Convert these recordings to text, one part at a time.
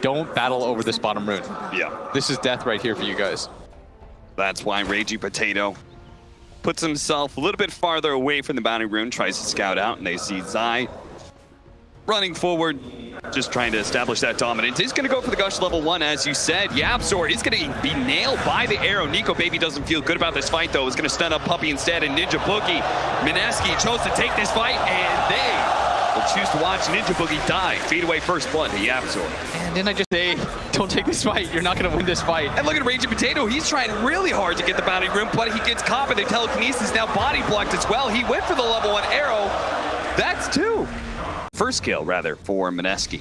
don't battle over this bottom rune. Yeah. This is death right here for you guys. That's why Ragey Potato puts himself a little bit farther away from the bounty rune, tries to scout out, and they see Zai running forward, just trying to establish that dominance. He's going to go for the Gush level 1, as you said. Yabzor is going to be nailed by the arrow. Nico Baby doesn't feel good about this fight, though. Is going to stun up Puppey instead, and Ninja Boogie. Mineski chose to take this fight, and they will choose to watch Ninja Boogie die. Feed away first blood to Yabzor. And then I just say, don't take this fight. You're not going to win this fight. And look at Raging Potato. He's trying really hard to get the bounty room, but he gets caught by the telekinesis. Now body blocked as well. He went for the level 1 arrow. That's 2. First kill, rather, for Mineski.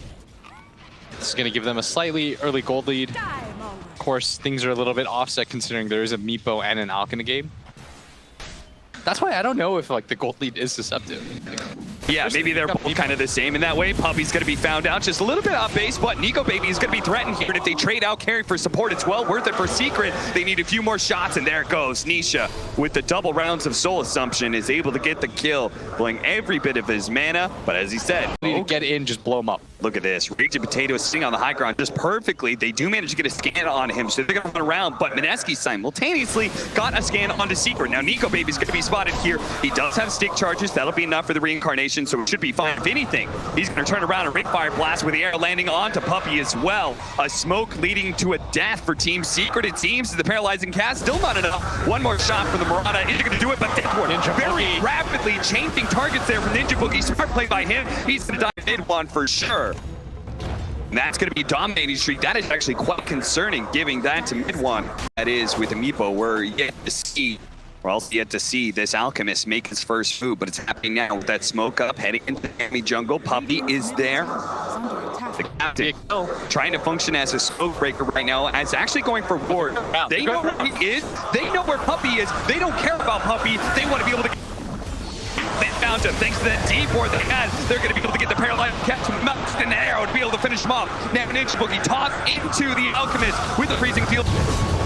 This is going to give them a slightly early gold lead. Of course, things are a little bit offset considering there is a Meepo and an Alchemist game. That's why I don't know if like the gold lead is deceptive. Yeah, maybe they're both kind of the same in that way. Puppey's going to be found out just a little bit off base, but Nico Baby is going to be threatened here. And if they trade out carry for support, it's well worth it for Secret. They need a few more shots, and there it goes. Nisha, with the double rounds of Soul Assumption, is able to get the kill, blowing every bit of his mana. But as he said, need to get in, just blow him up. Look at this. Raging Potato is sitting on the high ground just perfectly. They do manage to get a scan on him, so they're going to run around. But Mineski simultaneously got a scan onto Secret. Now Nico Baby's going to be spotted here. He does have stick charges. That'll be enough for the reincarnation, so it should be fine. If anything, he's going to turn around and Ring Fire Blast with the arrow landing onto Puppey as well. A smoke leading to a death for Team Secret, it seems. The paralyzing cast, still not enough. One more shot from the Mirana. Is going to do it, but Deathward very rapidly changing targets there from Ninja Boogie. Smart play by him. He's going to die mid one for sure. And that's going to be dominating streak. That is actually quite concerning, giving that to mid one. That is with the Meepo. We're also yet to see this Alchemist make his first move, but it's happening now with that smoke up, heading into the enemy jungle. Puppey is there. The captain trying to function as a smoke breaker right now, as actually going for ward. They know where he is. They know where Puppey is. They don't care about Puppey. They want to be able to. They found him thanks to that deep ward they had. They're going to be able to get the paralyzed catch mounted in the arrow to be able to finish him off. Now Ninja Boogie tossed into the Alchemist with the freezing field.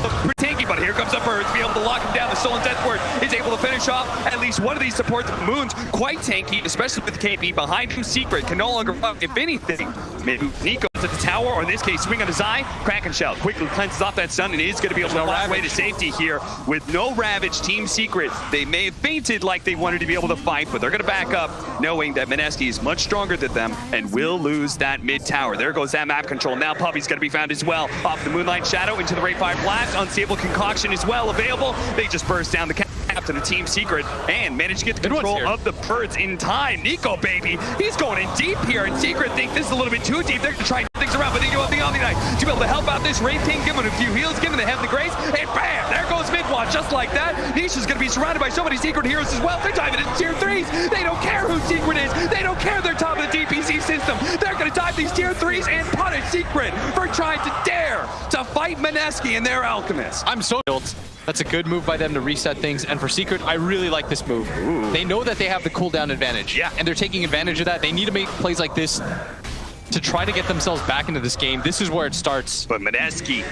Pretty tanky, but here comes up Earth to be able to lock him down. The Stolen Death Ward is able to finish off at least one of these supports. Moon's quite tanky, especially with KP behind him. Secret can no longer run. If anything, maybe Nico at the tower, or in this case, swing on his eye. Kraken Shell quickly cleanses off that stun and is going to be able to fly away to safety here with no Ravage. Team Secret, they may have fainted like they wanted to be able to fight, but they're going to back up knowing that Mineski is much stronger than them and will lose that mid tower. There goes that map control. Now Puppey's going to be found as well. Off the Moonlight Shadow into the Wraith Fire Blast. Unstable Concoction as well available. They just burst down the captain of Team Secret and managed to get the control of the birds in time. Nico Baby, he's going in deep here, and Secret think this is a little bit too deep. They're going to try and things around, but they do have the Omniknight to be able to help out this Wraith King, give him a few heals, give him the Heavenly Grace, and bam, there goes Midwatch, just like that. Nisha's going to be surrounded by so many Secret heroes as well. They're diving into tier 3s. They don't care who Secret is. They don't care they're top of the DPC system. They're going to dive these tier 3s and punish Secret for trying to dare to fight Mineski and their Alchemist. I'm so built. That's a good move by them to reset things. And for Secret, I really like this move. Ooh. They know that they have the cooldown advantage. Yeah. And they're taking advantage of that. They need to make plays like this to try to get themselves back into this game. This is where it starts. But Mineski,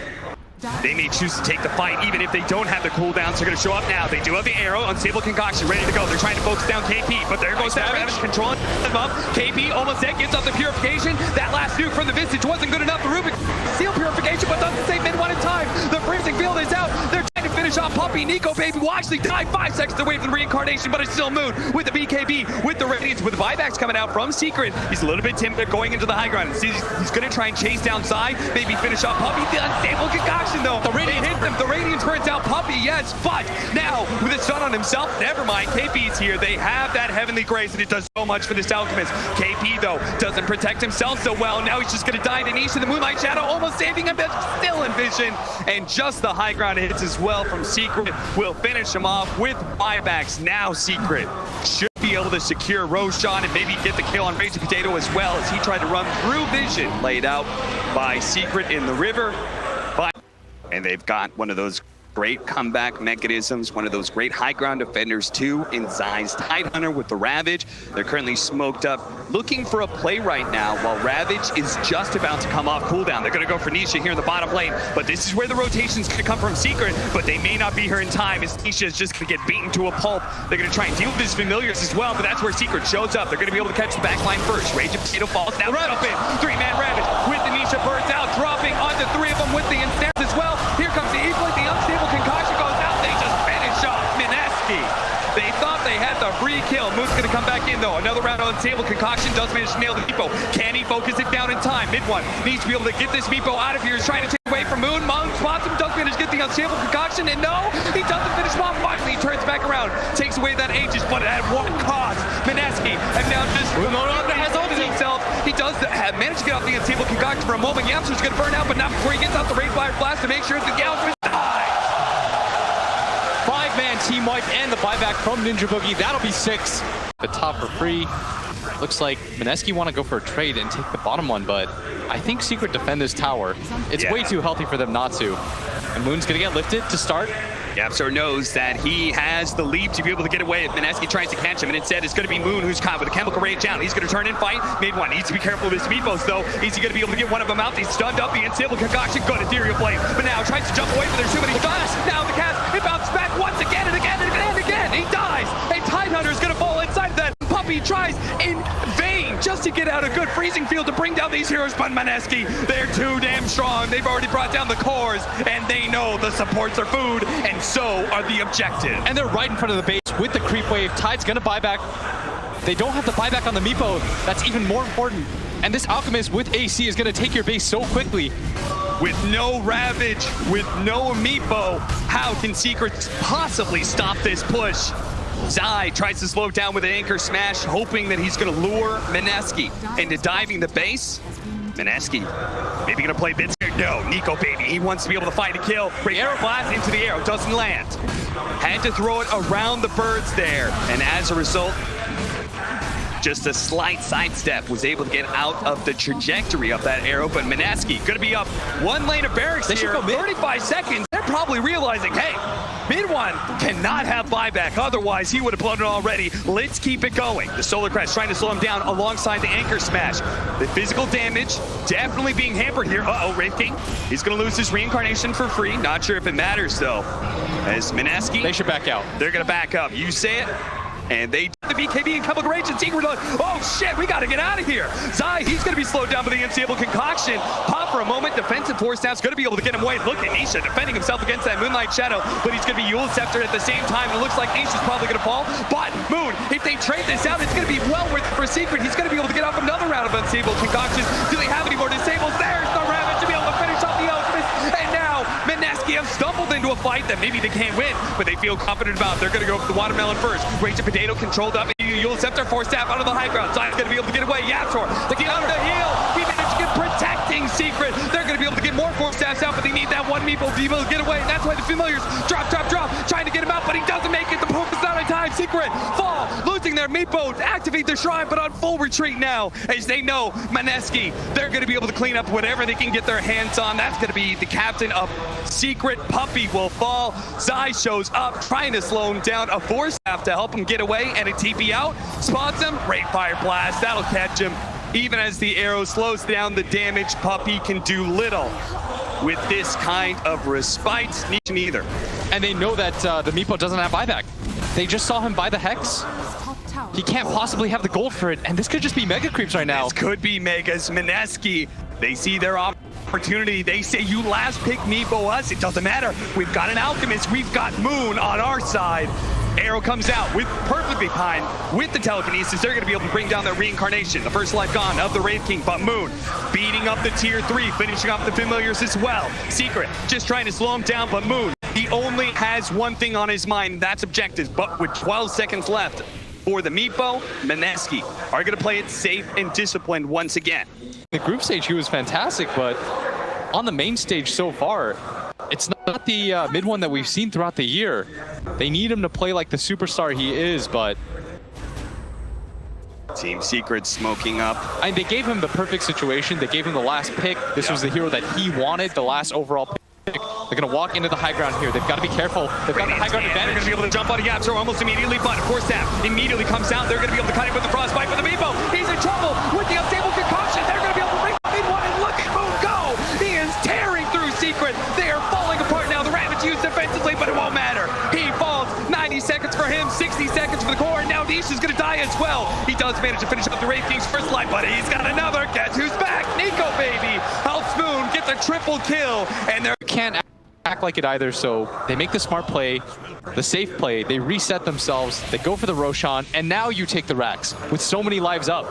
they may choose to take the fight even if they don't have the cooldowns. They're going to show up now. They do have the arrow, Unstable Concoction, ready to go. They're trying to focus down KP, but there goes that Ravage controlling them up. KP almost dead, gives up the Purification. That last nuke from the Visage wasn't good enough. The Rubick Seal Purification, but doesn't save mid one in time. The freezing field is out. They're trying to finish off Puppey. Nico Baby will actually die 5 seconds away from the reincarnation, but it's still Moon with the BKB, with the Radiance, with the buybacks coming out from Secret. He's a little bit timid going into the high ground. He's going to try and chase downside, maybe finish off Puppey. The Unstable Concoction, though. The Radiance hit them. The Radiance burns out Puppey, yes, but now with a stun on himself, never mind. KP's here. They have that Heavenly Grace, and it does so much for this Alchemist. KP, though, doesn't protect himself so well. Now he's just going to die to Nisha. The Moonlight Shadow almost saving him, but still in vision. And just the high ground hits as well from Secret will finish him off with buybacks. Now Secret should be able to secure Roshan and maybe get the kill on Raging Potato as well, as he tried to run through vision laid out by Secret in the river. And they've got one of those great comeback mechanisms, one of those great high ground defenders too in Zai's Tidehunter with the Ravage. They're currently smoked up, looking for a play right now while Ravage is just about to come off cooldown. They're going to go for Nisha here in the bottom lane, but this is where the rotation's going to come from Secret, but they may not be here in time as Nisha is just going to get beaten to a pulp. They're going to try and deal with his familiars as well, but that's where Secret shows up. They're going to be able to catch the back line first. Raging Potato falls down, right up in. 3-man Ravage with the Nisha Nisha burns out, dropping onto 3 of them with the ensnares as well. Here comes the E-Blade, the unstable concoction goes out, they just finish off Mineski. They thought they had the free kill. Moon's gonna come back in though. Another round on unstable concoction, does manage to nail the Meepo. Can he focus it down in time? Mid one needs to be able to get this Meepo out of here. He's trying to take away from Moon. Moon spots him, does manage to get the unstable concoction, and no, he doesn't finish him off. Finally, he turns back around, takes away that Aegis, but at what cost? Mineski, and now just has ulted himself. He does manage to get off the unstable concoction for a moment. Yamster's gonna burn out, but not before he gets out the Wraith Fire Blast to make sure the Alchemist dies. 5-man team wipe and the buyback from Ninja Boogie. That'll be 6. The top for free. Looks like Mineski want to go for a trade and take the bottom one, but I think Secret defend this tower. It's way too healthy for them not to. And Moon's gonna get lifted to start. Yapster knows that he has the lead to be able to get away if Mineski tries to catch him, and instead it's going to be Moon who's caught with a chemical rage down. He's going to turn and fight. Mid one needs to be careful of his Meepos though. Is he going to be able to get one of them out? He's stunned up. The unstable concoction, good Ethereal Blade, but now tries to jump away, but there's too many shots. Now the cast, it bounces back once again and again and again and again. He dies. A Tidehunter is going to fall inside of that. Puppy tries in vain just to get out a good freezing field to bring down these heroes, but Mineski, they're too damn strong. They've already brought down the cores, and they know the supports are food, and so are the objective. And they're right in front of the base with the creep wave. Tide's gonna buy back. They don't have the buyback on the Meepo. That's even more important. And this Alchemist with AC is gonna take your base so quickly. With no Ravage, with no Meepo, how can Secret possibly stop this push? Zai tries to slow down with an anchor smash, hoping that he's going to lure Mineski into diving the base. Mineski maybe going to play bits here. No, Nico baby, he wants to be able to find a kill. Great arrow blast into the arrow, doesn't land. Had to throw it around the birds there, and as a result, just a slight sidestep, was able to get out of the trajectory of that arrow, but Mineski going to be up 1 lane of barracks here, 35 seconds. They're probably realizing, hey, mid one cannot have buyback, otherwise he would have blown it already. Let's keep it going. The Solar Crest trying to slow him down alongside the anchor smash. The physical damage definitely being hampered here. Uh-oh, Wraith King. He's going to lose his reincarnation for free. Not sure if it matters, though. As Mineski, they should back out. They're going to back up. You say it. And they the BKB and Chemical Rage and Secret like, oh shit, we gotta get out of here. Zai, he's gonna be slowed down by the unstable concoction. Pop for a moment, defensive force staff's gonna be able to get him away. Look at Nisha defending himself against that Moonlight Shadow, but he's gonna be Yule Scepter at the same time. It looks like Nisha's probably gonna fall, but Moon, if they trade this out, it's gonna be well worth it for Secret. He's gonna be able to get off another round of unstable concoctions. Do they have any more disables? There's the Ravage to be able to finish off the Alchemist, and now Mineski have stumbled into a fight that maybe they can't win, but they feel confident about. They're gonna go for the watermelon first. Rage of Potato controlled up. Yule Scepter, force staff out of the high ground. Zion's gonna be able to get away. Yaptor, the counter, the heal. He managed to get protecting Secret. They're gonna be able to get more force staffs out, but they need that one Meepo to be able to get away. That's why the familiars drop, trying to get him out, but he doesn't make it. The poke is not on time. Secret fall, losing their Meepo to activate the shrine, but on full retreat now, as they know Mineski, they're gonna be able to clean up whatever they can get their hands on. That's gonna be the captain of Secret. Puppy will fall. Zai shows up, trying to slow him down. A force staff to help him get away, and a TP out. Spots him, Wraith Fire Blast, that'll catch him. Even as the arrow slows down the damage, Puppy can do little with this kind of respite. Neither. And they know that the Meepo doesn't have buyback. They just saw him buy the Hex. He can't possibly have the gold for it, and this could just be Mega Creeps right now. This could be Megas. Mineski, they see their opportunity. They say, you last pick Meepo us. It doesn't matter. We've got an Alchemist. We've got Moon on our side. Arrow comes out with perfectly timed with the telekinesis. They're going to be able to bring down their reincarnation. The first life gone of the Wraith King, but Moon beating up the tier 3, finishing off the familiars as well. Secret just trying to slow him down, but Moon, he only has one thing on his mind, and that's objectives. But with 12 seconds left for the Meepo, Mineski are going to play it safe and disciplined once again. The group stage, he was fantastic, but on the main stage so far, it's not the mid one that we've seen throughout the year. They need him to play like the superstar he is, but Team Secret smoking up. And they gave him the perfect situation. They gave him the last pick. This was the hero that he wanted, the last overall pick. They're going to walk into the high ground here. They've got to be careful. They've got the high ground advantage. They're going to be able to jump on a Yapster almost immediately, but Force Staff immediately comes out. They're going to be able to cut him with the Frostbite for the Meepo. He's in trouble with the unstable concoction. They're going to be able to bring mid one, and look at Moon go. He is tearing through Secret. They are falling apart now. The Ravage used defensively, but it won't matter. He falls. 90 seconds for him, 60 seconds for the core, and now Nisha's going to die as well. He does manage to finish up the Wraith King's first life, but he's got another. Guess who's back? Nico, baby. How the triple kill, and they're Can't act like it either, so they make the smart play, the safe play, they reset themselves, they go for the Roshan, and now you take the Rax with so many lives up.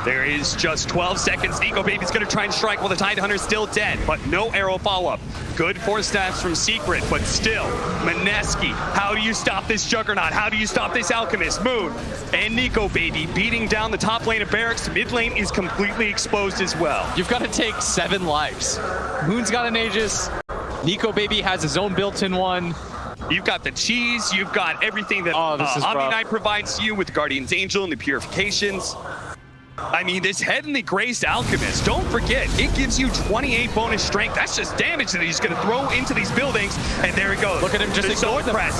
There is just 12 seconds. Nico Baby's going to try and strike while the Tidehunter's still dead, but no arrow follow-up. Good force stabs from Secret, but still, Mineski, how do you stop this Juggernaut? How do you stop this Alchemist? Moon and Nico Baby beating down the top lane of Barracks. Mid lane is completely exposed as well. You've got to take 7 lives. Moon's got an Aegis, Nico Baby has his own built-in one. You've got the cheese, you've got everything that Omniknight provides you with the Guardian's Angel and the Purifications. I mean, this Heavenly Graced Alchemist, don't forget, it gives you 28 bonus strength. That's just damage that he's going to throw into these buildings. And there he goes. Look at him just ignore the press.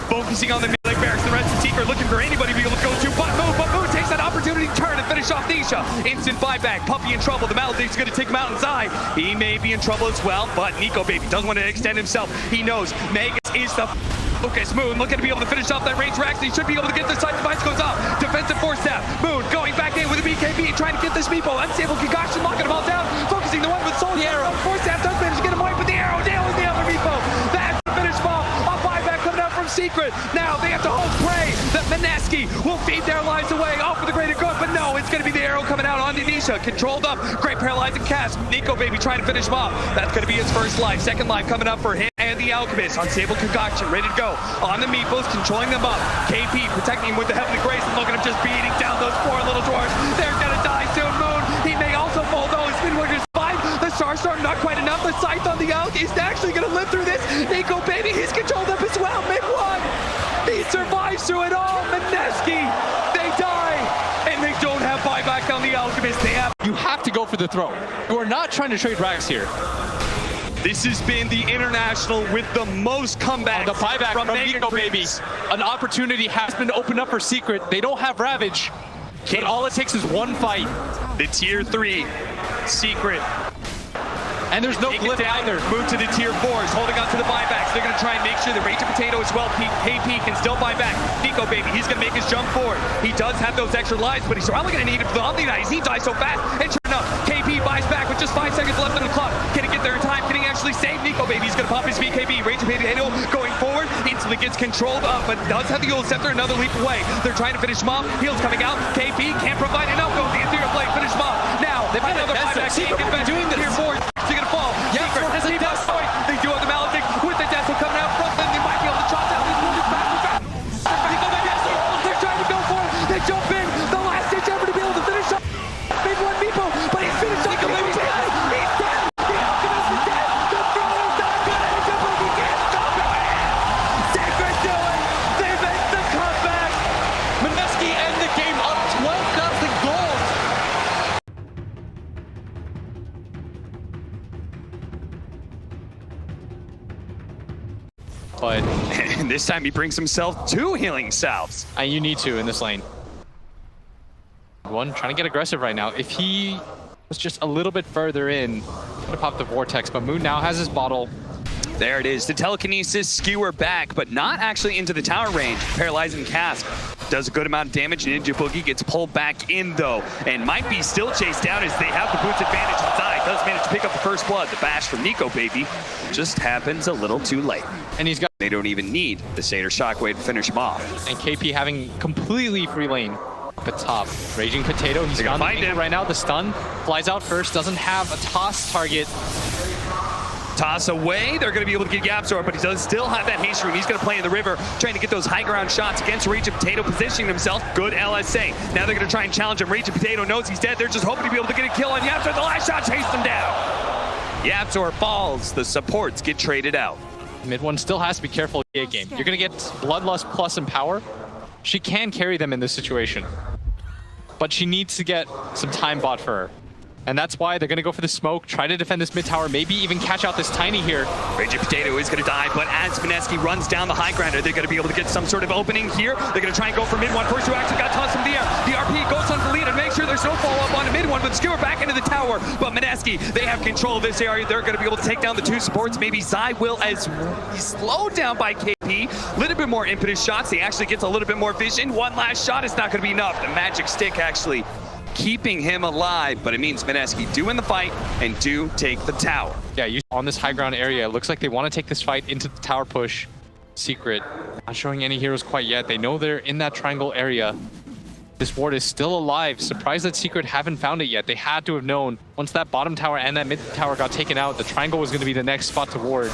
Focusing on the melee Barracks, the rest of the Secret looking for anybody to be able to go to. But Moon takes that opportunity to turn and finish off Nisha. Instant buyback. Puppy in trouble. The Maledict's going to take him out inside. He may be in trouble as well, but Nico Baby doesn't want to extend himself. He knows Magnus is the focus. Moon looking to be able to finish off that range Rax. He should be able to get this side. Device goes up. Defensive force tap. Moon going back in with a BKB, trying to get this Meepo. Unstable concoction, locking them all down. Focusing the one with Soul. The arrow. Force tap does manage to get him away, but the arrow nails the other Meepo. That's the finish ball. A buyback coming out from Secret. Now they have to hope, pray that Mineski will feed their lives away. Oh, for the greater good, but no, it's going to be the arrow coming out on Nisha. Controlled up. Great paralyzing cast. Nico Baby trying to finish him off. That's going to be his first life. Second life coming up for him and the Alchemist. Unstable concoction, ready to go. On the Meepos, controlling them up. KP protecting him with the Heavenly Grace, and look at him just beating down those poor little dwarves. They're going to die soon. Moon, he may also fall though. His Midwinter's fine. The Starstorm, not quite enough. The Scythe on the Alch is actually going to live through this. Nico Baby, he's controlled up as well. Mid one. He survives through it all. Mineski, they die. And they don't have buyback on the Alchemist. You have to go for the throw. You are not trying to trade Rax here. This has been the international with the most comebacks. The buyback from Nico Baby. An opportunity has been opened up for Secret. They don't have Ravage. But all it takes is one fight. The tier 3 Secret. And there's no glyph either. Move to the tier 4s, holding on to the buybacks. They're going to try and make sure the Rage of Potato as well. KP can still buy back. Nico Baby, he's going to make his jump forward. He does have those extra lives, but he's probably going to need it for the Omniknight. He dies so fast. And sure enough, KP buys back with just 5 seconds left in the clock. Can he get there in time? Can he actually save Nico Baby? He's going to pop his BKB. Rage of Potato going forward. Instantly gets controlled up, but does have the Ult Scepter another leap away. They're trying to finish him off. Heals coming out. KP can't provide enough. Go the interior blade. Finish him off. Now, they've got another buyback. Secret doing this. Tier 4. He's going to fall. Yeah, Secret has a death point. They do have the Maledict with the Death coming out front. Then they might be able to chop down this moving fast. They're trying to go for it. They jump in. The last ditch ever to be able to finish up. Big one Meepo, but he's finished up. He's dead. He's dead. The Alchemist is dead. The throne is not good. He can't stop it. Secret do it. They make the comeback. Mineski end the game up 12-0 gold. But And this time he brings himself 2 healing salves. you need to in this lane. One trying to get aggressive right now. If he was just a little bit further in, could have popped the Vortex, but Moon now has his bottle. There it is. The telekinesis skewer back, but not actually into the tower range. Paralyzing cast does a good amount of damage. Ninja Boogie gets pulled back in though, and might be still chased down as they have the boots advantage inside. Does manage to pick up the first blood. The bash from Nico Baby just happens a little too late. And he's got They don't even need the Satyr Shockwave to finish him off. and KP having completely free lane up at top. Raging Potato, he's gonna gone find him right now. The stun flies out first, doesn't have a toss target. Toss away. They're going to be able to get Yapzor, but he does still have that haste room. He's going to play in the river, trying to get those high ground shots against Rage of Potato, positioning himself. Good LSA. Now they're going to try and challenge him. Rage of Potato knows he's dead. They're just hoping to be able to get a kill on Yapzor. The last shot chased him down. Yapzor falls. The supports get traded out. Mid one still has to be careful in the game. You're going to get Bloodlust plus Empower. She can carry them in this situation, but she needs to get some time bought for her. And that's why they're going to go for the smoke, try to defend this mid tower, maybe even catch out this Tiny here. Rage of Potato is going to die, but as Mineski runs down the high ground, they're going to be able to get some sort of opening here. They're going to try and go for mid one. First two actually got tossed in the air. The RP goes on to Lina to make sure there's no follow-up on the mid one, but skewer back into the tower. But Mineski, they have control of this area. They're going to be able to take down the 2 supports. Maybe Zai will as he's slowed down by KP. A little bit more impetus shots. He actually gets a little bit more vision. One last shot is not going to be enough. The magic stick actually keeping him alive, but it means Mineski do win the fight and do take the tower. Yeah, on this high ground area, it looks like they want to take this fight into the tower push. Secret, not showing any heroes quite yet. They know they're in that triangle area. This ward is still alive. Surprised that Secret haven't found it yet. They had to have known once that bottom tower and that mid tower got taken out, the triangle was going to be the next spot to ward.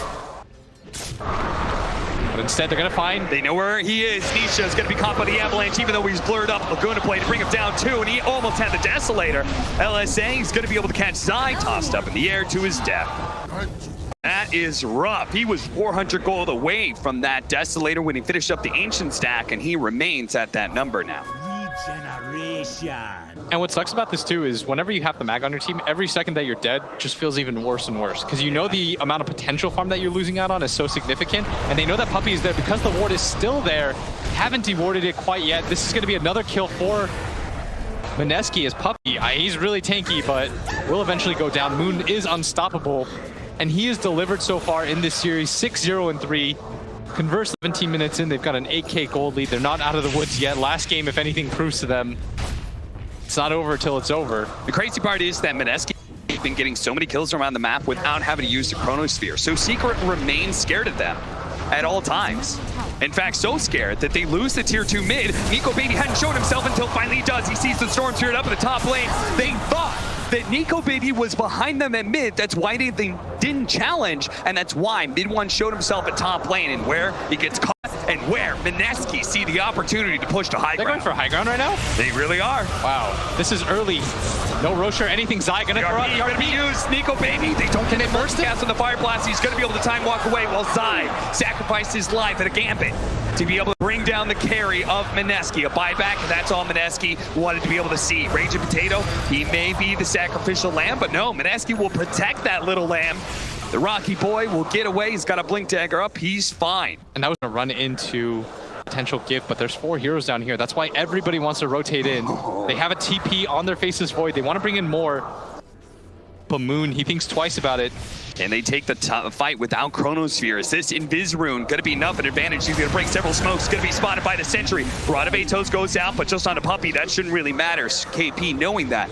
But instead, they're going to find... They know where he is. Nisha is going to be caught by the avalanche, even though he's blurred up. Laguna play to bring him down too, and he almost had the Desolator. LSA is going to be able to catch Zai, tossed up in the air to his death. That is rough. He was 400 gold away from that Desolator when he finished up the Ancient stack, and he remains at that number now. And what sucks about this too is whenever you have the Mag on your team, every second that you're dead just feels even worse and worse. Because you know the amount of potential farm that you're losing out on is so significant. And they know that Puppey is there because the ward is still there. Haven't dewarded it quite yet. This is going to be another kill for Mineski as Puppey. He's really tanky, but will eventually go down. Moon is unstoppable. And he has delivered so far in this series, 6-0-3. Converse 17 minutes in, they've got an 8k gold lead. They're not out of the woods yet. Last game, if anything, proves to them it's not over till it's over. The crazy part is that Mineski has been getting so many kills around the map without having to use the Chronosphere. So Secret remains scared of them at all times. In fact, so scared that they lose the tier 2 mid. Nico Baby hadn't shown himself until finally he does. He sees the Storm Spirit up in the top lane. They thought that Nico Baby was behind them at mid. That's why they didn't challenge, and that's why mid one showed himself at top lane, and where he gets caught, and where Mineski see the opportunity to push to high ground. They're going for high ground right now? They really are. Wow, this is early. No Rocher, anything. Zai gonna throw out. Gonna be used. Nico Baby, they don't commit first cast on the Fire Blast. He's gonna be able to time walk away while Zai sacrificed his life at a gambit to be able to bring down the carry of Mineski. A buyback, and that's all Mineski wanted to be able to see. Raging Potato, he may be the sacrificial lamb, but no, Mineski will protect that little lamb. The Rocky boy will get away. He's got a Blink Dagger up. He's fine. And that was going to run into potential gift, but there's 4 heroes down here. That's why everybody wants to rotate in. They have a TP on their Faceless Void. They want to bring in more. But Moon, he thinks twice about it. And they take the fight without Chronosphere. Is this Invis Rune going to be enough an advantage? He's going to break several smokes. Going to be spotted by the Sentry. Radavetos goes out, but just on a Puppey. That shouldn't really matter. KP knowing that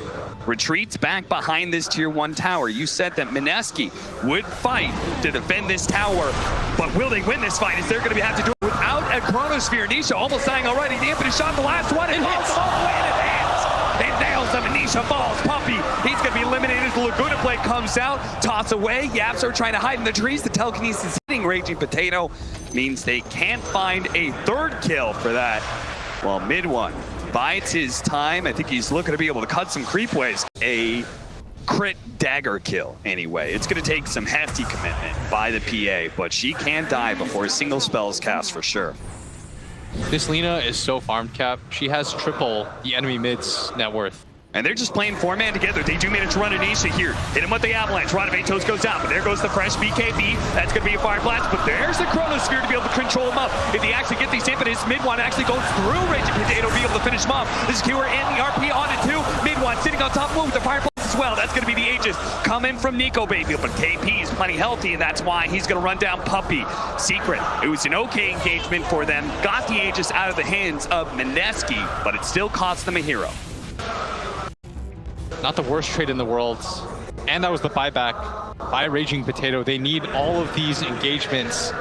retreats back behind this tier 1 tower. You said that Mineski would fight to defend this tower, but will they win this fight? Is there going to have to do it without a Chronosphere? Nisha almost dying already. The impetus shot, the last one, and hits all the way in advance. It nails him, and Nisha falls. Puppey, he's going to be eliminated. The Laguna play comes out, toss away. Yaps are trying to hide in the trees. The telekinesis hitting Raging Potato means they can't find a 3rd kill for that. While mid one bides his time. I think he's looking to be able to cut some creep waves. A crit dagger kill anyway. It's going to take some hefty commitment by the PA, but she can die before a single spell is cast for sure. This Lina is so farmed, Cap. She has triple the enemy mid's net worth. And they're just playing 4-man together. They do manage to run Anisha here. Hit him with the Avalanche. Radavetos goes down, but there goes the fresh BKB. That's going to be a Fire Blast, but there's the Chronosphere to be able to control him up. If they actually get these impetus, mid one actually goes through Raging Potato to be able to finish him off. This is Kewer and the RP on it too. Mid one sitting on top of him with the Fire Blast as well. That's going to be the Aegis coming from Nico Baby, but KP is plenty healthy, and that's why he's going to run down Puppey. Secret, it was an okay engagement for them. Got the Aegis out of the hands of Mineski, but it still cost them a hero. Not the worst trade in the world. And that was the buyback by Raging Potato. They need all of these engagements.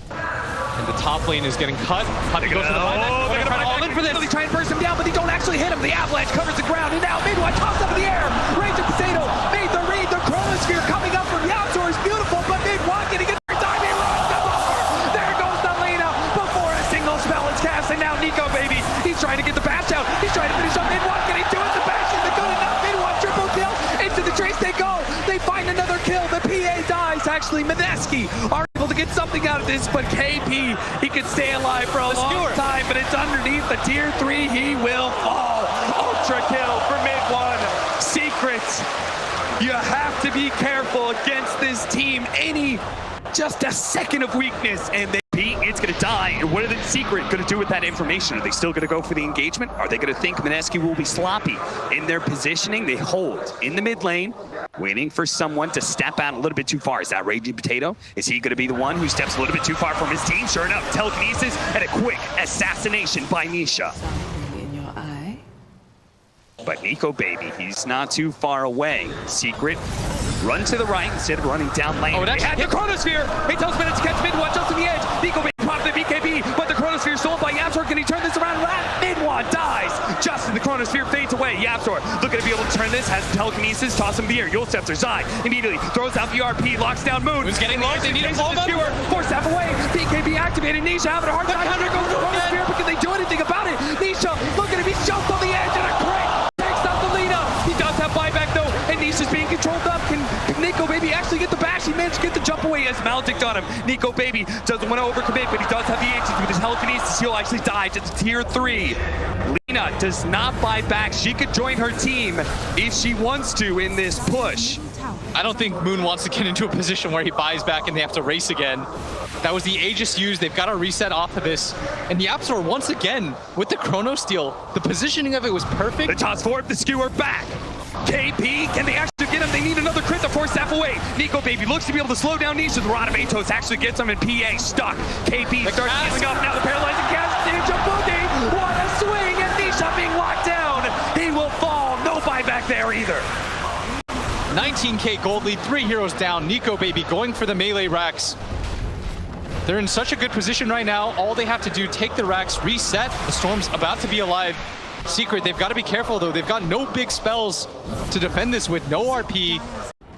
And the top lane is getting cut. Puppey goes for the buyback. They're going to all in for this. They try and burst him down, but they don't actually hit him. The Avalanche covers the ground, and now Midway tossed up in the air. Raging Potato made the read. The Chronosphere coming up from the outdoors. Beautiful, but Midway getting it every time he runs them over. There goes the Lina before a single spell is cast, and now Nico Baby. He's trying to get the bash out. He's trying to finish up mid-one. Can he do it? The bash isn't good enough. Mid-one triple kill. Into the trace they go. They find another kill. The PA dies. Actually, Mineski are able to get something out of this, but KP, he could stay alive for a long time, but it's underneath the tier 3. He will fall. Ultra kill for mid-one. Secrets. You have to be careful against this team. Just a second of weakness, and it's going to die. And what are the Secret going to do with that information? Are they still going to go for the engagement? Are they going to think Mineski will be sloppy in their positioning? They hold in the mid lane, waiting for someone to step out a little bit too far. Is that Raging Potato? Is he going to be the one who steps a little bit too far from his team? Sure enough, telekinesis and a quick assassination by Nisha. But Nico Baby, he's not too far away. Secret, run to the right instead of running down lane. Oh, They had the Chronosphere. He tells Minutes to catch mid one just to the edge. Nico Baby popped the BKB, but the Chronosphere sold by Yapsor. Can he turn this around? Mid one dies. Just as the Chronosphere fades away. Yapsor looking to be able to turn this, has telekinesis, toss him in the air. Yule Scepter, Zai immediately throws out the RP, locks down Moon. Who's getting lost? They need a blow up. Force half away. BKB activated. Nisha having a hard time. There goes the Chronosphere, but can they do anything about it? Nisha looking to be shoved on the edge and a crit. Takes out the Lina. He does have buyback though, and Nisha's being controlled up. Can Nico Baby actually get the bash? He managed to get the jump away as Maledict on him. Nico Baby doesn't want to overcommit, but he does have the ages with his telekinesis. He'll actually die to tier 3. Lina does not buy back. She could join her team if she wants to in this push. I don't think Moon wants to get into a position where he buys back and they have to race again. That was the Aegis used. They've got to reset off of this. And the Yapsor, once again, with the Chrono Steal, the positioning of it was perfect. The toss forward, the skewer back. KP, can they actually get him? They need another crit to force half away. Nico Baby looks to be able to slow down Nisha. The Rod of Atos actually gets him in PA, stuck. KP starts healing up. Now the paralyzing cast. Ninja Boogie, what a swing! And Nisha being locked down. He will fall. No buyback there either. 19k gold lead, 3 heroes down. Nico Baby going for the melee racks. They're in such a good position right now. All they have to do, take the racks, reset. The Storm's about to be alive. Secret, they've got to be careful though. They've got no big spells to defend this with, no RP.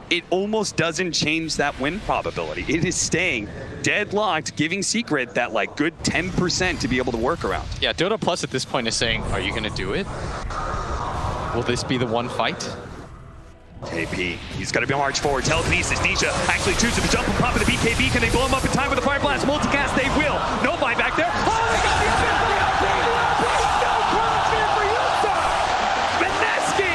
It almost doesn't change that win probability. It is staying deadlocked, giving Secret that like good 10% to be able to work around. Yeah, Dota Plus at this point is saying, are you gonna do it? Will this be the one fight? KP, he's got to be on march forward. Telekinesis, Nisha actually chooses to jump and pop in the BKB. Can they blow him up in time with the Fire Blast? Multicast, they will. No buyback there. Oh, they got the assist for the LP! No Chronosphere for you, sir! Mineski!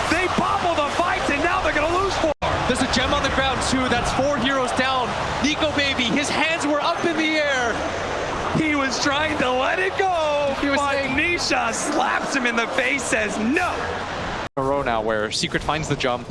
They bobble the fights and now they're going to lose 4. There's a gem on the ground too. That's 4 heroes down. Nico Baby, his hands were up in the air. He was trying to let it go, but Nisha slaps him in the face, says no. A row now where Secret finds the jump.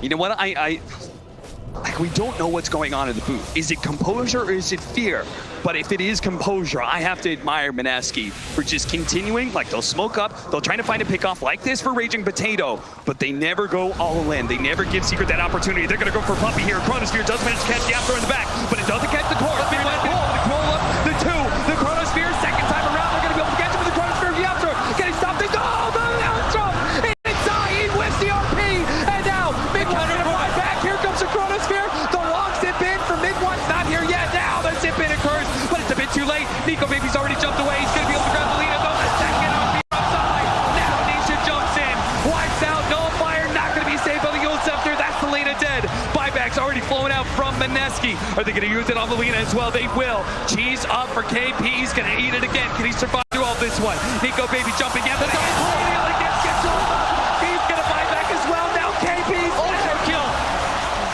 You know what, like we don't know what's going on in the booth. Is it composure or is it fear? But if it is composure, I have to admire Mineski for just continuing. Like they'll smoke up, they'll try to find a pickoff like this for Raging Potato, but they never go all in. They never give Secret that opportunity. They're gonna go for Puppy here. Chronosphere does manage to catch the Yapsor in the back, but it doesn't catch the core. The roll up, the 2, the Chronosphere, second time around, they're gonna be able to catch him with the Chronosphere of Yapsor. Can he stop this? Oh, the Yapsor! He whiffs the RP, and now mid-counter to fly back. Here comes the Chronosphere. The long zip in for mid-one's not here yet. Now the zip in occurs, but it's a bit too late. Nico Baby's already jumped away. He's gonna be able to grab the Lina though. The second RP outside. Now Nisha jumps in. Wipes out, nullifier, not gonna be saved by the Yule Scepter. That's the Lina dead. Buyback's already flowing out from Mineski. Are they gonna use it on the Lina as well? They will. Cheese up for KP. He's gonna eat it again. Can he survive through all this one? Nico Baby jumping out. The immediately gets control. He's gonna buy back as well. Now KP's ultra kill.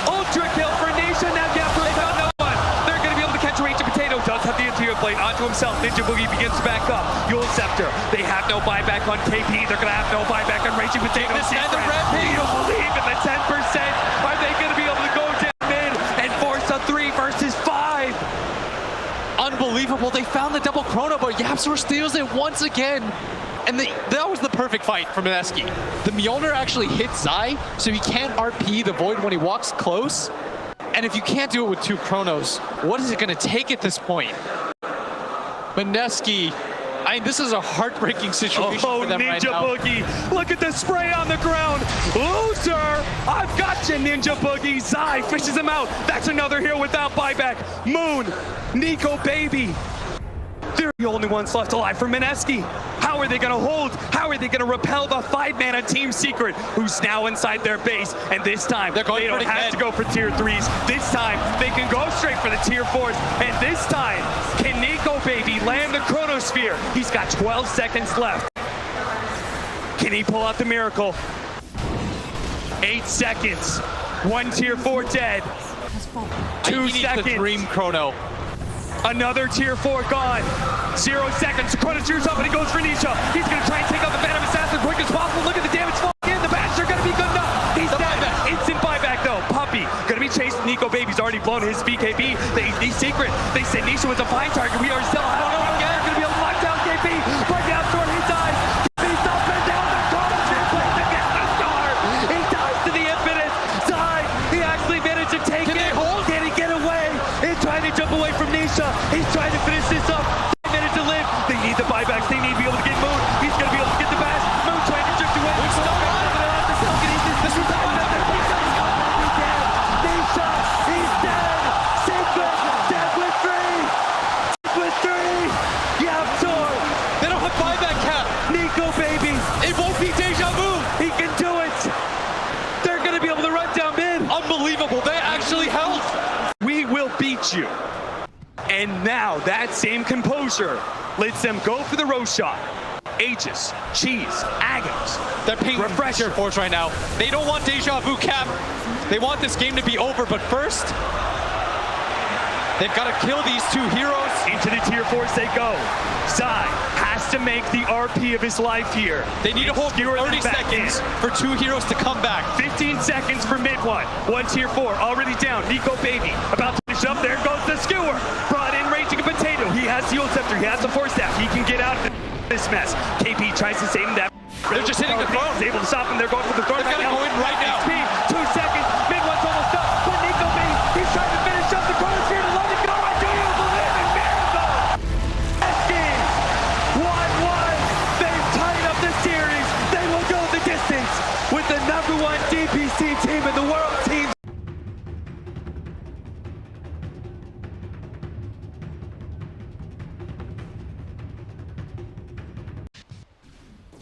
Ultra kill for Nisha. Now Yapsor got no one. They're gonna be able to catch Raging Potato. Does have the interior plate onto himself. Ninja Boogie begins to back up. Yule Scepter. They have no buyback on KP. They're gonna have no buyback on Raging Potato. Do you believe in the 10%? Are they gonna be able to go down mid and force a 3 versus 5? Unbelievable. They found the double chrono, but Yapsor steals it once again. And that was the perfect fight for Mineski. The Mjolnir actually hits Zai, so he can't RP the Void when he walks close. And if you can't do it with 2 chronos, what is it going to take at this point? Mineski, I mean, this is a heartbreaking situation for them right now. Ninja Boogie, look at the spray on the ground. Loser, I've got you, Ninja Boogie. Zai fishes him out. That's another hero without buyback. Moon, Nico Baby. They're the only ones left alive for Mineski. How are they going to hold? How are they going to repel the 5-mana Team Secret, who's now inside their base? And this time, they don't have to go for tier 3s. This time, they can go straight for the tier 4s. And this time, can Nico Baby land the Chronosphere? He's got 12 seconds left. Can he pull out the miracle? 8 seconds. 1 tier 4 dead. 2 seconds. The dream chrono. Another tier 4 gone. 0 seconds. Chronosphere's up and he goes for Nisha. He's going to try and take out the Phantom Assassin as quick as possible. Look at the damage falling in. The Basher going to be good enough. He's dead. Instant buyback though. Puppy going to be chased. Nico Baby's already blown his BKB. He's Secret. They said Nisha was a fine target. We are still, I don't know again. Going to be able to lock down KP. Right now, Sword, he dies. He's up and down the And now that same composure lets them go for the roast shot. Aegis, Cheese, Agams. They're paying refresher force right now. They don't want deja vu cap. They want this game to be over, but first, they've got to kill these two heroes. Into the tier 4s they go. Zai has to make the RP of his life here. They need to hold 30 seconds for two heroes to come back. 15 seconds for mid one. One tier 4 already down. Nico Baby about to finish up. There goes the skewer. Brought in Raging Potato. He has the ult scepter. He has the force staff. He can get out of this mess. KP tries to save him. That they're just hitting the throne. He's able to stop him. They're going for the throne. They've got to go in right now. 2 seconds. Mid one's almost up. But Nico Baby, he's trying to finish up the chronosphere to let it go. I do you believe in miracle? Mineski, 1-1. They've tied up the series. They will go the distance with the #1 DPC team in the world team.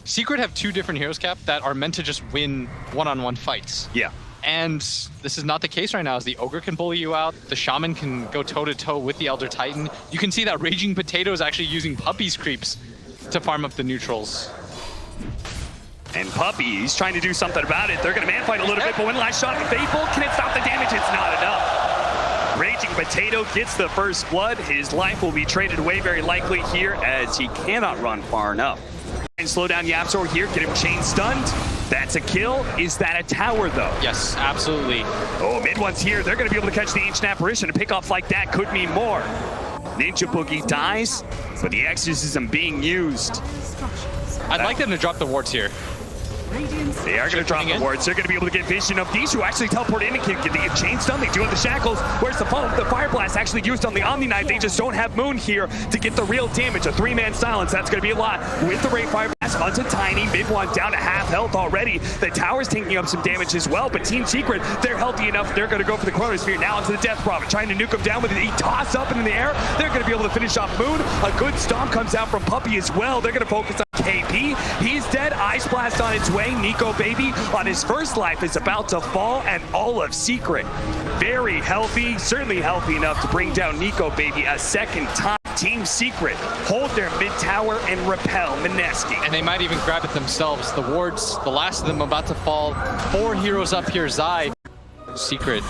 Secret have two different heroes cap that are meant to just win one-on-one fights. Yeah. And this is not the case right now, as the Ogre can bully you out, the Shaman can go toe-to-toe with the Elder Titan. You can see that Raging Potato is actually using Puppy's creeps to farm up the neutrals. And Puppy, he's trying to do something about it. They're going to man-fight a little bit, but one last shot. Faithful, can it stop the damage? It's not enough. Raging Potato gets the first blood. His life will be traded away very likely here, as he cannot run far enough. And slow down YapzOr here, get him chain stunned. That's a kill. Is that a tower, though? Yes, absolutely. Oh, mid one's here. They're going to be able to catch the Ancient Apparition. A pick-off like that could mean more. Ninja Boogie dies, but the exorcism being used. I'd like them to drop the wards here. They are going to drop the wards. They're going to be able to get vision of these who actually teleport in and can get the chain stun. They do have the shackles. Where's the follow? The fire blast actually used on the Omniknight. They just don't have Moon here to get the real damage. A 3-man silence. That's going to be a lot. With the Wraith fire blast onto Tiny. Mid one down to half health already. The tower's taking up some damage as well. But Team Secret, they're healthy enough. They're going to go for the Chronosphere now into the Death Prophet. Trying to nuke him down with it. He toss up in the air. They're going to be able to finish off Moon. A good stomp comes out from Puppy as well. They're going to focus on KP. He's dead. Ice Blast on its way. Nico Baby on his first life is about to fall, and all of Secret very healthy, certainly healthy enough to bring down Nico Baby a second time. Team Secret hold their mid tower and repel Mineski. And they might even grab it themselves. The wards, the last of them about to fall. 4 heroes up here. Zai, Secret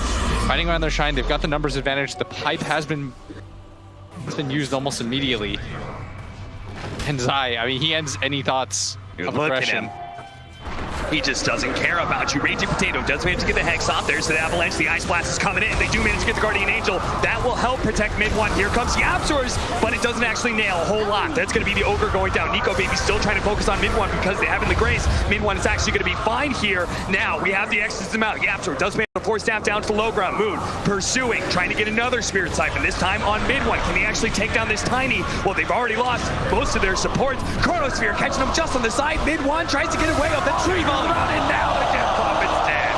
fighting around their shine. They've got the numbers advantage. The pipe has been used almost immediately. And Zai, I mean, he ends any thoughts of aggression. He just doesn't care about you. Raging Potato does manage to get the Hex off. There's the Avalanche. The Ice Blast is coming in. They do manage to get the Guardian Angel. That will help protect mid one. Here comes the YapzOr's, but it doesn't actually nail a whole lot. That's going to be the Ogre going down. Nico Baby still trying to focus on mid one because they have in the Grace. Mid one is actually going to be fine here. Now we have the exorcism out. YapzOr does manage to force staff down to the low ground. Moon pursuing, trying to get another Spirit Siphon, this time on mid one. Can he actually take down this Tiny? Well, they've already lost most of their support. Chronosphere catching them just on the side. Mid one tries to get away off the tree ball run, and now the Death Prophet's dead.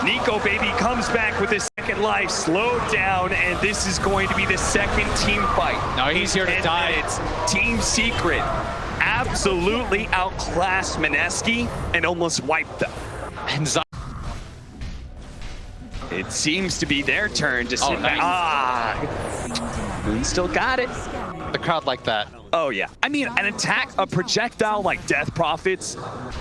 Nico Baby comes back with his second life, slowed down, and this is going to be the second team fight. Now he's here to die. It's Team Secret absolutely outclassed Mineski and almost wiped them. And Zai, it seems to be their turn to sit back. Nice. Moon still got it. The crowd like that. Oh yeah, I mean, an attack, a projectile like Death Prophets,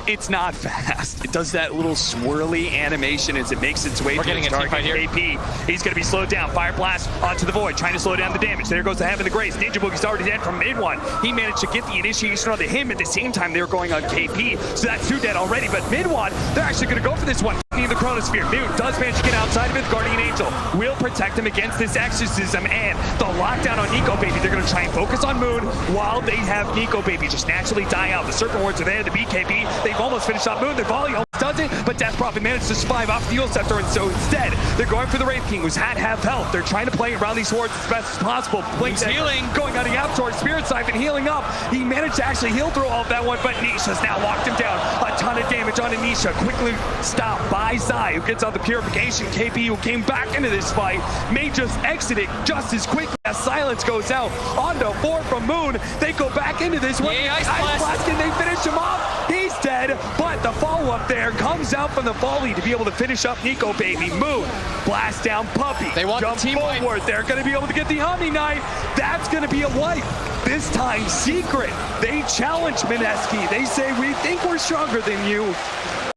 it's not fast. It does that little swirly animation as it makes its way to its target. KP, he's gonna be slowed down. Fire Blast onto the Void, trying to slow down the damage. There goes the Heaven the Grace. Ninja Boogie's already dead from mid one. He managed to get the initiation onto him at the same time they were going on KP, so that's 2 dead already. But mid one, they're actually gonna go for this one. The Chronosphere. Moon does manage to get outside of it. Guardian Angel will protect him against this exorcism and the lockdown on Nico Baby. They're going to try and focus on Moon while they have Nico Baby just naturally die out. The Serpent Wards are there, the BKB. They've almost finished off Moon. Their volley almost does it, but Death Prophet managed to survive off the Ult Scepter, and so instead, they're going for the Wraith King, who's had half health. They're trying to play around these wards as best as possible. He's healing. Going on a YapzOr, Spirit Siphon healing up. He managed to actually heal through all of that one, but Nisha's now locked him down. A ton of damage on Nisha. Quickly stopped by Zai, who gets on the Purification. KP, who came back into this fight, may just exit it just as quickly as Silence goes out. On to 4 from Moon. They go back into this one. Yeah, Ice Blast, and they finish him off. He's dead. dead, but the follow-up there comes out from the volley to be able to finish up Nico Baby. Moon, blast down Puppey. They want jump the team forward. They're going to be able to get the Omniknight. That's going to be a wipe. This time, Secret. They challenge Mineski. They say, we think we're stronger than you.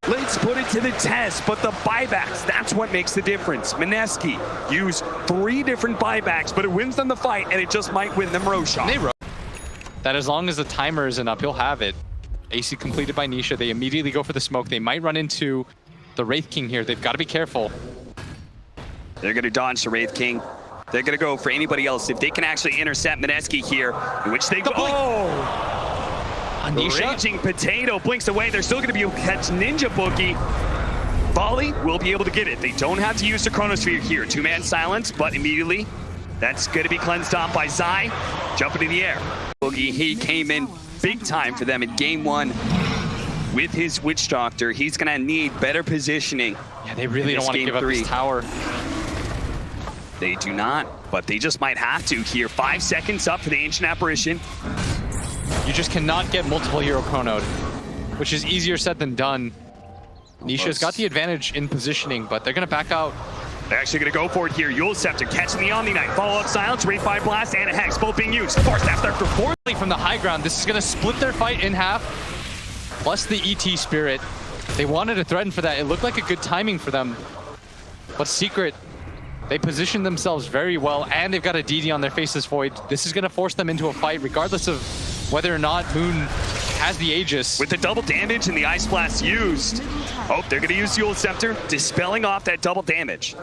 Let's put it to the test, but the buybacks, that's what makes the difference. Mineski used 3 different buybacks, but it wins them the fight, and it just might win them Roshan. They wrote that as long as the timer isn't up, he'll have it. AC completed by Nisha. They immediately go for the smoke. They might run into the Wraith King here. They've got to be careful. They're going to dodge the Wraith King. They're going to go for anybody else. If they can actually intercept Mineski here, in which they go. Oh! Nisha. Raging Potato blinks away. They're still going to be able to catch Ninja Boogie. Volley will be able to get it. They don't have to use the Chronosphere here. 2-man silence, but immediately that's going to be cleansed off by Zai. Jumping in the air. Boogie, he came in big time for them in game 1 with his Witch Doctor. He's going to need better positioning. Yeah, they really don't want to give up this tower. They do not, but they just might have to here. 5 seconds up for the Ancient Apparition. You just cannot get multiple hero chronoed, which is easier said than done. Nisha's got the advantage in positioning, but they're going to back out. They're actually going to go for it here. Yule Scepter catching the Omniknight. Follow-up silence, Wraith Fire Blast, and a Hex, both being used. Force after fourthly from the high ground. This is going to split their fight in half, plus the ET Spirit. They wanted to threaten for that. It looked like a good timing for them, but Secret, they positioned themselves very well, and they've got a DD on their Faceless Void. This is going to force them into a fight, regardless of whether or not Moon has the Aegis. With the double damage and the Ice Blast used. Oh, they're going to use Yule Scepter, dispelling off that double damage.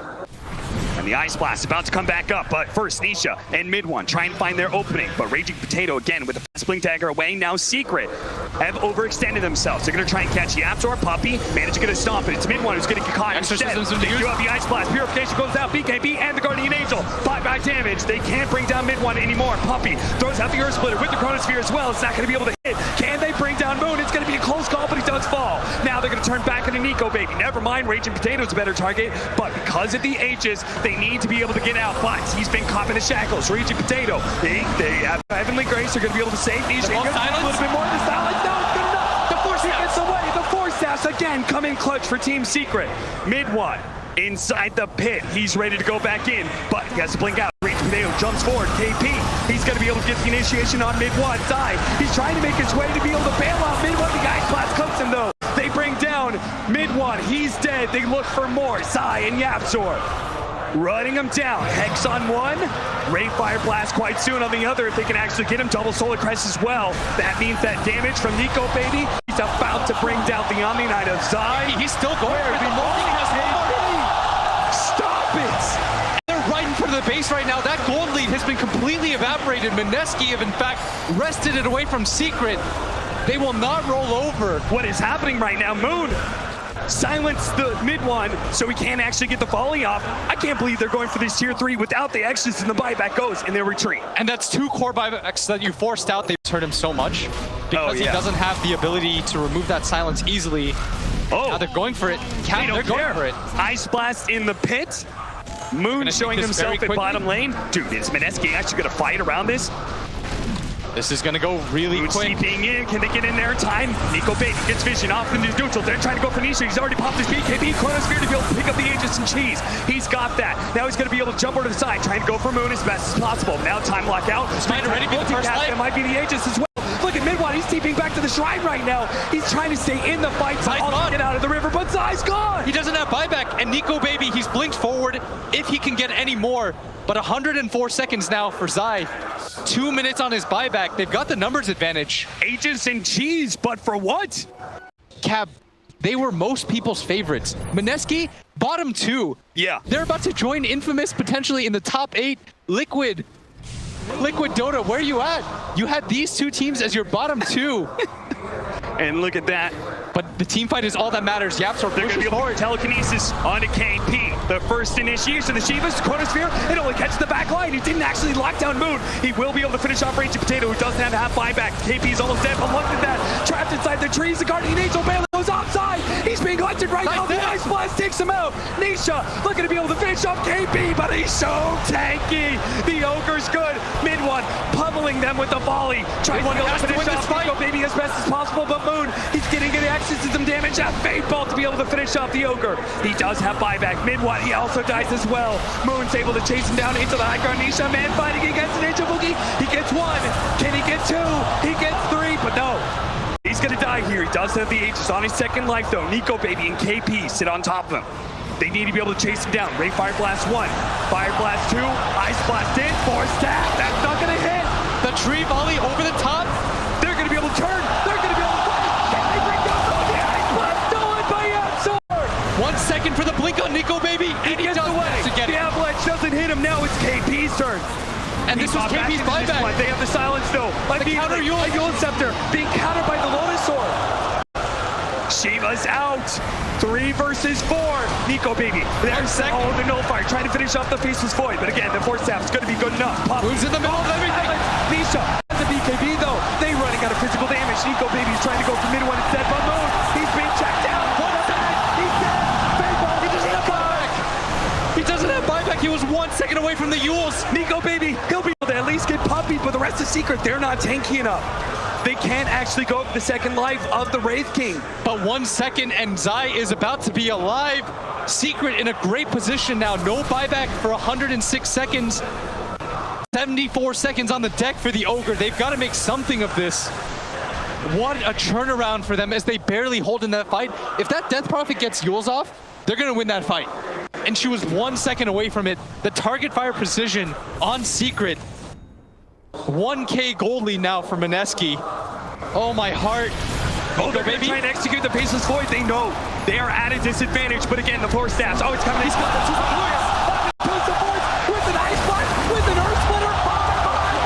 And the Ice Blast about to come back up, but first Nisha and mid one trying to find their opening, but Raging Potato again with the fast blink dagger away. Now Secret have overextended themselves. They're going to try and catch Yapzor. Puppey managed to get a stomp, and it's mid one who's going to get caught instead. They do have the Ice Blast. Purification goes out. BKB and the Guardian Angel. 5 damage. They can't bring down mid one anymore. Puppey throws out the Earth Splitter with the Chronosphere as well. It's not going to be able to hit. Can they bring down Moon? It's going to be a close call, but he does fall. Now they're going to turn back into Nico Baby. Never mind, Raging Potato's a better target, but because of the Aegis, they need to be able to get out. But he's been caught in the shackles. Raging Potato, they have Heavenly Grace. They're going to be able to save Nisha. A little bit more of the silence. No, it's good enough. The Force Staff gets away. The Force Staffs again come in clutch for Team Secret. Mid one. Inside the pit, he's ready to go back in, but he has to blink out. Raging Potato jumps forward. KP, he's going to be able to get the initiation on mid one. Zai, he's trying to make his way to be able to bail out mid one. The Ice Blast comes him though. They bring down mid one. He's dead. They look for more. Zai and Yapzor running him down. Hex on one. Wraith Fire Blast quite soon on the other. If they can actually get him, double Solar Crest as well. That means that damage from Nico Baby. He's about to bring down the Omniknight of Zai. He's still going for the Stop it! They're right in front of the base right now. That gold lead has been completely evaporated. Mineski have in fact wrested it away from Secret. They will not roll over. What is happening right now? Moon silence the mid one, so we can't actually get the volley off. I can't believe they're going for this tier 3 without the Exodus, and the buyback goes in their retreat. And that's 2 core buybacks that you forced out. They've hurt him so much because he doesn't have the ability to remove that silence easily. Oh, now they're going for it. They're going for it. Ice Blast in the pit. Moon showing himself at bottom lane. Dude, is Mineski actually going to fight around this? This is going to go really quick. Being in. Can they get in there in time? Nico Baby gets vision off the neutral. They're trying to go for Nisha. He's already popped his BKB. Chronosphere to be able to pick up the Aegis and cheese. He's got that. Now he's going to be able to jump over to the side, trying to go for Moon as best as possible. Now time lockout. Might already be the first life. It might be the Aegis as well. Look at Midwan. He's TPing back to the shrine right now. He's trying to stay in the fight to get out of the river, but Zai's gone. He doesn't have buyback, and Nico Baby, he's blinked forward if he can get any more. But 104 seconds now for Zai. 2 minutes on his buyback. They've got the numbers advantage. Aegis and cheese, but for what? Cab, they were most people's favorites. Mineski, bottom 2. Yeah. They're about to join Infamous potentially in the top 8. Liquid Dota, where are you at? You had these 2 teams as your bottom 2. And look at that. But the team fight is all that matters. Yapzor pushes forward. Telekinesis onto KP. The first initiation, the Shiva's Chronosphere. It only catches the back line. He didn't actually lock down Moon. He will be able to finish off Raging Potato, who doesn't have half buyback. KP's almost dead, but look at that. Trapped inside the trees. The Guardian Angel barely goes offside. He's being hunted right now. The Ice Blast takes him out. Nisha looking to be able to finish off KB, but he's so tanky. The Ogre's good. Mid one, pummeling them with the volley. Trying to finish off Nico Baby as best as possible, but Moon, he's getting good access to some damage. That Fade Bolt to be able to finish off the Ogre. He does have buyback. Mid one, he also dies as well. Moon's able to chase him down into the high ground. Nisha, man fighting against an Angel Boogie. He gets one. Can he get two? He gets three, but no. He's gonna die here. He does have the Aegis on his second life though. Nico Baby and KP sit on top of him. They need to be able to chase him down. Ray Fire Blast 1, Fire Blast 2, Ice Blast in, force tap. That's not gonna hit. The tree volley over the top. They're gonna be able to turn. They're gonna be able to fight. Can they bring down the Ice Blast? Stolen by Absol. 1 second for the blink on Nico Baby. He gets away. The Avalanche doesn't hit him. Now it's KP's turn. And this was KP's buyback. They have the silence though. The counter Yule Scepter being countered by the Lotus Sword. Shiva's out. 3 versus 4. Nico Baby. There's the Nullfire trying to finish off the Faceless Void. But again, the force tap is going to be good enough. Moon's in the middle of everything. Nisha has the BKB though. They running out of physical damage. Nico Baby's trying to go for mid one instead. But Moon, he's being checked down. He's dead. He doesn't have buyback. He doesn't have buyback. He was 1 second away from the Yules. Nico Baby, he'll be able to at least get puppied, but the rest is Secret. They're not tanky enough. They can't actually go for the second life of the Wraith King. But 1 second and Zai is about to be alive. Secret in a great position now. No buyback for 106 seconds. 74 seconds on the deck for the Ogre. They've got to make something of this. What a turnaround for them as they barely hold in that fight. If that Death Prophet gets Yules off, they're going to win that fight. And she was 1 second away from it. The target fire precision on Secret. 1K gold lead now for Mineski. Oh, my heart. Oh, they're going to try and execute the Faceless Void. They know they are at a disadvantage. But again, the force stabs. Oh, it's coming. He's got the Void with an Ice Blast, with an Earth Splitter.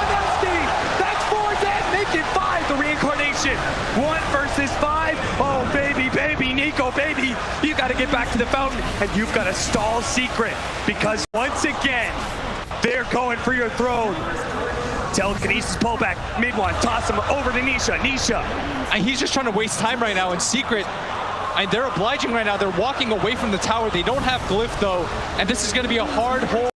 Mineski. That's 4 dead. Make it 5. The reincarnation. 1 versus 5. Oh, baby, baby, Nico, baby. You got to get back to the fountain. And you've got to stall Secret. Because once again, they're going for your throne. Telekinesis pullback, mid one, toss him over to Nisha. And he's just trying to waste time right now in Secret. And they're obliging right now. They're walking away from the tower. They don't have Glyph though. And this is going to be a hard hold.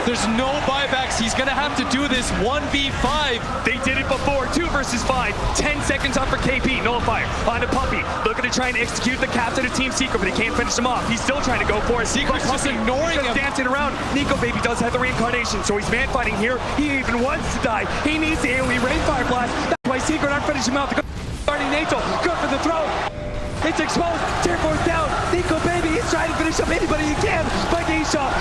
There's no buybacks. He's going to have to do this 1v5. They did it before. 2 versus 5. 10 seconds on for KP. Nullifier on to Puppy. Looking to try and execute the captain of Team Secret, but he can't finish him off. He's still trying to go for it. Secret's just ignoring him. Dancing around. Nico Baby does have the reincarnation, so he's man fighting here. He even wants to die. He needs the AoE Rain Fire Blast. That's why Secret aren't finishing him out. Starting Natal. Good for the throw. It's exposed. Tier 4 down. Nico Baby, he's trying to finish up anybody he can. But Nisha